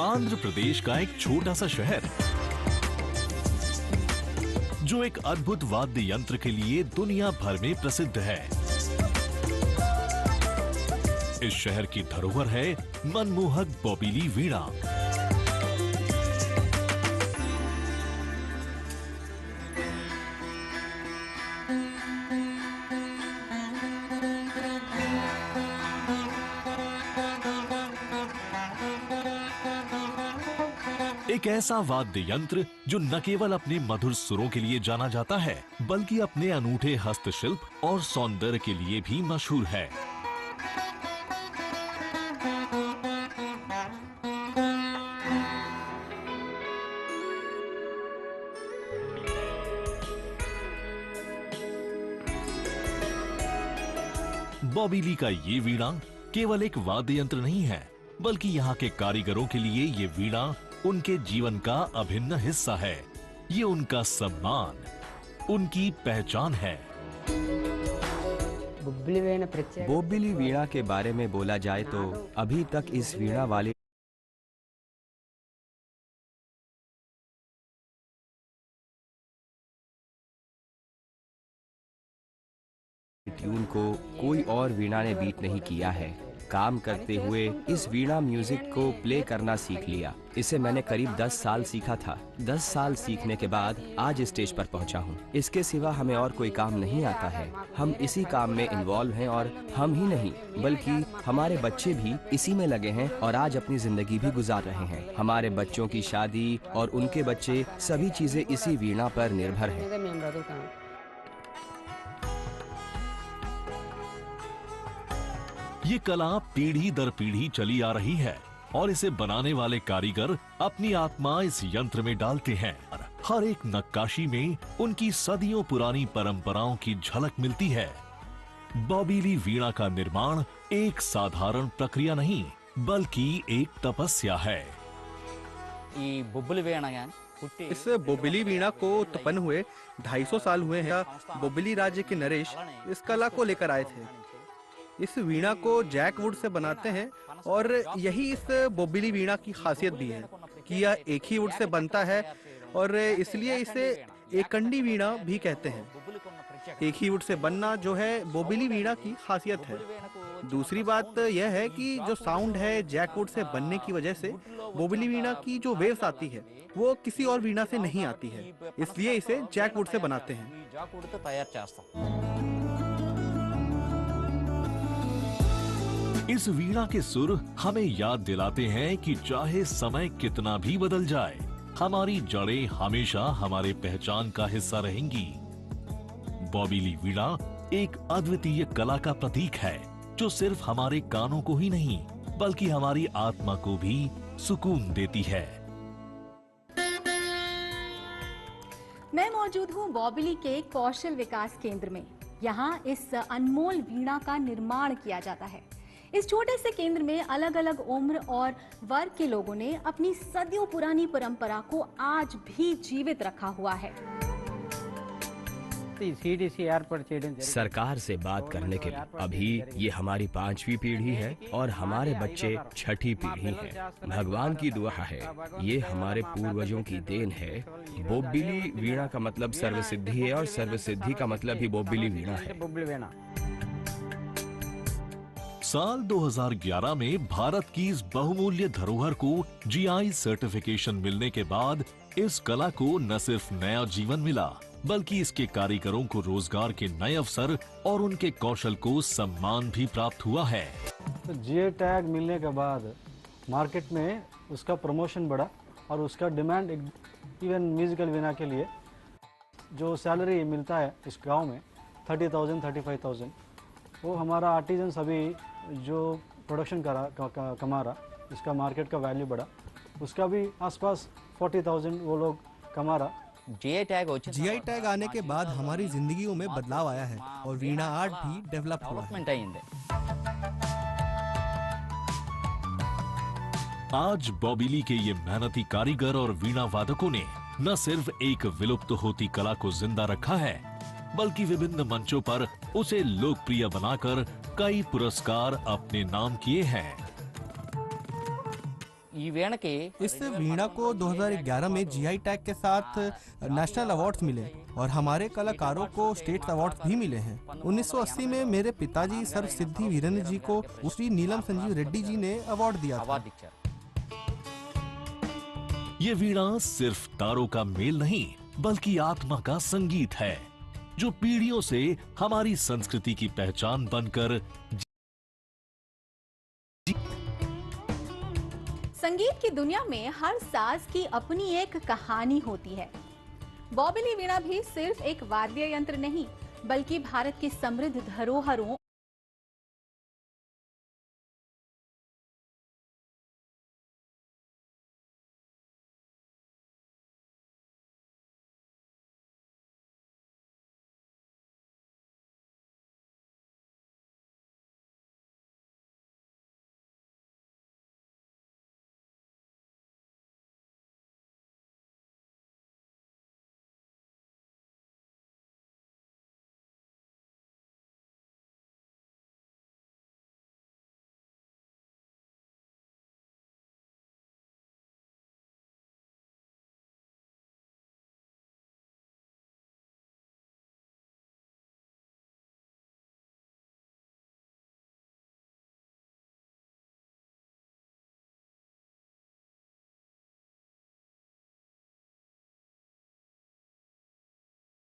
आंध्र प्रदेश का एक छोटा सा शहर जो एक अद्भुत वाद्य यंत्र के लिए दुनिया भर में प्रसिद्ध है। इस शहर की धरोहर है मनमोहक बोबिली वीणा। एक ऐसा वाद्य यंत्र जो न केवल अपने मधुर सुरों के लिए जाना जाता है, बल्कि अपने अनूठे हस्तशिल्प और सौंदर्य के लिए भी मशहूर है। बोबिली का ये वीणा केवल एक वाद्य यंत्र नहीं है, बल्कि यहाँ के कारीगरों के लिए ये वीणा उनके जीवन का अभिन्न हिस्सा है। ये उनका सम्मान, उनकी पहचान है। बोबिली वीणा के बारे में बोला जाए तो अभी तक इस वीणा वाले ट्यून को कोई और वीणा ने बीट नहीं किया है। काम करते हुए इस वीणा म्यूजिक को प्ले करना सीख लिया। इसे मैंने करीब 10 साल सीखा था। 10 साल सीखने के बाद आज स्टेज पर पहुंचा हूं। इसके सिवा हमें और कोई काम नहीं आता है। हम इसी काम में इन्वॉल्व हैं और हम ही नहीं बल्कि हमारे बच्चे भी इसी में लगे हैं और आज अपनी जिंदगी भी गुजार रहे हैं। हमारे बच्चों की शादी और उनके बच्चे सभी चीजें इसी वीणा पर निर्भर हैं। ये कला पीढ़ी दर पीढ़ी चली आ रही है और इसे बनाने वाले कारीगर अपनी आत्मा इस यंत्र में डालते हैं। हर एक नक्काशी में उनकी सदियों पुरानी परंपराओं की झलक मिलती है। बोबिली वीणा का निर्माण एक साधारण प्रक्रिया नहीं, बल्कि एक तपस्या है। इस बोबिली वीणा को उत्पन्न हुए 250 साल हुए हैं। बोबिली राज्य के नरेश इस कला को लेकर आए थे। इस वीणा को जैकवुड से बनाते हैं और यही इस बोबिली वीणा की खासियत भी है कि यह एक ही वुड से बनता है और इसलिए इसे एकंडी वीणा भी कहते हैं। एक ही वुड से बनना जो है बोबिली वीणा की खासियत है। दूसरी बात यह है कि जो साउंड है जैकवुड से बनने की वजह से बोबिली वीणा की जो वेव्स आती है वो किसी और वीणा से नहीं आती है, इसलिए इसे जैकवुड से बनाते हैं। इस वीणा के सुर हमें याद दिलाते हैं कि चाहे समय कितना भी बदल जाए, हमारी जड़ें हमेशा हमारे पहचान का हिस्सा रहेंगी। बोबिली वीणा एक अद्वितीय कला का प्रतीक है जो सिर्फ हमारे कानों को ही नहीं बल्कि हमारी आत्मा को भी सुकून देती है। मैं मौजूद हूँ बोबिली के कौशल विकास केंद्र में। यहाँ इस अनमोल वीणा का निर्माण किया जाता है। इस छोटे से केंद्र में अलग अलग उम्र और वर्ग के लोगों ने अपनी सदियों पुरानी परंपरा को आज भी जीवित रखा हुआ है। सरकार से बात करने के लिए अभी ये हमारी 5वीं पीढ़ी है और हमारे बच्चे 6ठी पीढ़ी है। भगवान की दुआ है, ये हमारे पूर्वजों की देन है। बोबिली वीणा का मतलब सर्वसिद्धि है और सर्वसिद्धि का मतलब ही बोबिली वीणा है। साल 2011 में भारत की इस बहुमूल्य धरोहर को जीआई सर्टिफिकेशन मिलने के बाद इस कला को न सिर्फ नया जीवन मिला, बल्कि इसके कारीगरों को रोजगार के नए अवसर और उनके कौशल को सम्मान भी प्राप्त हुआ है। तो जीआई टैग मिलने के बाद मार्केट में उसका प्रमोशन बढ़ा और उसका डिमांड इवन म्यूजिकल वीणा के लिए जो सैलरी मिलता है इस गांव में 30,000 35,000, वो हमारा आर्टिजन्स अभी जो प्रोडक्शन कमा रहा, इसका मार्केट का वैल्यू बढ़ा, उसका भी आसपास 40,000 वो लोग कमा रहा। जीआई टैग आने के बाद हमारी जिंदगियों में बदलाव आया है और वीणा आर्ट भी डेवलप हुआ है। आज बोबिली के ये मेहनती कारीगर और वीणा वादकों ने न सिर्फ एक विलुप्त होती कला को जिंदा रखा है, बल्कि विभिन्न मंचों पर उसे लोकप्रिय बनाकर कई पुरस्कार अपने नाम किए हैं। ఈ వీణకి इस वीणा को 2011 में जीआई टैग के साथ नेशनल अवार्ड्स मिले और हमारे कलाकारों को स्टेट अवार्ड्स भी मिले हैं। 1980 में मेरे पिताजी सर सिद्धि वीरेंद्र जी को श्री नीलम संजीव रेड्डी जी ने अवार्ड दिया था। అవార్డు ఇచ్చారు. ये वीणा सिर्फ तारों का मेल नहीं बल्कि आत्मा का संगीत है जो पीढ़ियों से हमारी संस्कृति की पहचान बनकर संगीत की दुनिया में हर साज की अपनी एक कहानी होती है। बॉबिली वीणा भी सिर्फ एक वाद्य यंत्र नहीं बल्कि भारत की समृद्ध धरोहरों